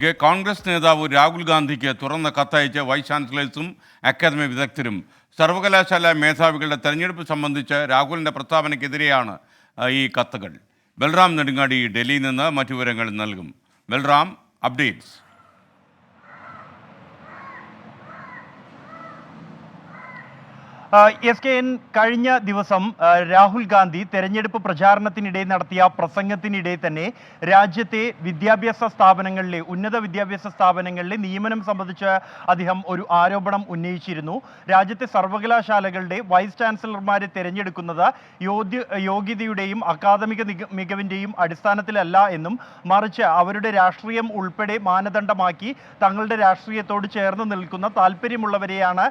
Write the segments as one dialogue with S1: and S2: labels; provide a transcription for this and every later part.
S1: കോൺഗ്രസ് നേതാവ് രാഹുൽ ഗാന്ധിക്ക് തുറന്ന കത്തയച്ച് വൈസ് ചാൻസലേഴ്സും അക്കാദമി വിദഗ്ധരും സർവകലാശാല മേധാവികളുടെ തെരഞ്ഞെടുപ്പ് സംബന്ധിച്ച് രാഹുലിൻ്റെ പ്രസ്താവനയ്ക്കെതിരെയാണ് ഈ കത്തുകൾ. ബൽറാം നെടുങ്ങാടി ഡൽഹിയിൽ നിന്ന് മറ്റു വിവരങ്ങൾ നൽകും. ബൽറാം, അപ്ഡേറ്റ്സ്.
S2: SKN കഴിഞ്ഞ ദിവസം രാഹുൽ ഗാന്ധി തെരഞ്ഞെടുപ്പ് പ്രചാരണത്തിനിടെ നടത്തിയ പ്രസംഗത്തിനിടെ തന്നെ രാജ്യത്തെ വിദ്യാഭ്യാസ സ്ഥാപനങ്ങളിലെ ഉന്നത വിദ്യാഭ്യാസ സ്ഥാപനങ്ങളിലെ നിയമനം സംബന്ധിച്ച് അദ്ദേഹം ഒരു ആരോപണം ഉന്നയിച്ചിരുന്നു. രാജ്യത്തെ സർവകലാശാലകളുടെ വൈസ് ചാൻസലർമാരെ തിരഞ്ഞെടുക്കുന്നത് യോഗ്യതയുടെയും അക്കാദമിക മികവിൻ്റെയും അടിസ്ഥാനത്തിലല്ല എന്നും മറിച്ച് അവരുടെ രാഷ്ട്രീയം ഉൾപ്പെടെ മാനദണ്ഡമാക്കി തങ്ങളുടെ രാഷ്ട്രീയത്തോട് ചേർന്ന് നിൽക്കുന്ന താല്പര്യമുള്ളവരെയാണ്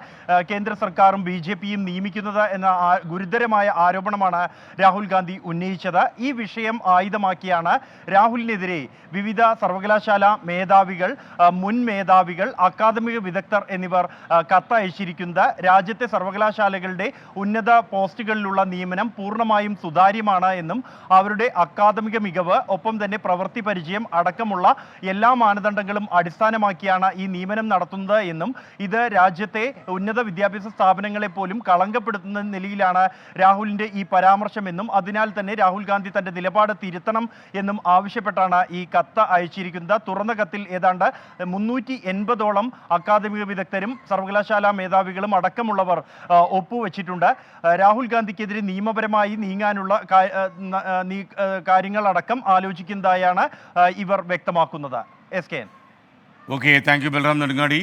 S2: കേന്ദ്ര സർക്കാരും BJP നിയമിക്കുന്നത് എന്ന ഗുരുതരമായ ആരോപണമാണ് രാഹുൽ ഗാന്ധി ഉന്നയിച്ചത്. ഈ വിഷയം ആയുധമാക്കിയാണ് രാഹുലിനെതിരെ വിവിധ സർവകലാശാല മേധാവികൾ, മുൻ മേധാവികൾ, അക്കാദമിക വിദഗ്ധർ എന്നിവർ കത്തയച്ചിരിക്കുന്നത്. രാജ്യത്തെ സർവകലാശാലകളുടെ ഉന്നത പോസ്റ്റുകളിലുള്ള നിയമനം പൂർണ്ണമായും സുതാര്യമാണ് എന്നും അവരുടെ അക്കാദമിക മികവ് ഒപ്പം തന്നെ പ്രവൃത്തി പരിചയം അടക്കമുള്ള എല്ലാ മാനദണ്ഡങ്ങളും അടിസ്ഥാനമാക്കിയാണ് ഈ നിയമനം നടത്തുന്നത് എന്നും ഇത് രാജ്യത്തെ ഉന്നത വിദ്യാഭ്യാസ സ്ഥാപനങ്ങളെ പോലും കളങ്കപ്പെടുത്തുന്ന നിലയിലാണ് രാഹുലിന്റെ ഈ പരാമർശമെന്നും അതിനാൽ തന്നെ രാഹുൽ ഗാന്ധി തന്റെ നിലപാട് തിരുത്തണം എന്നും ആവശ്യപ്പെട്ടാണ് ഈ കത്ത് അയച്ചിരിക്കുന്നത്. തുറന്ന കത്തിൽ ഏതാണ്ട് 380ഓളം അക്കാദമിക വിദഗ്ധരും സർവകലാശാല മേധാവികളും അടക്കമുള്ളവർ ഒപ്പുവെച്ചിട്ടുണ്ട്. രാഹുൽ ഗാന്ധിക്കെതിരെ നിയമപരമായി നീങ്ങാനുള്ള കാര്യങ്ങളടക്കം ആലോചിക്കുന്നതായാണ് ഇവർ വ്യക്തമാക്കുന്നത്. SKN.
S1: Okay, thank you Balram Nedungadi.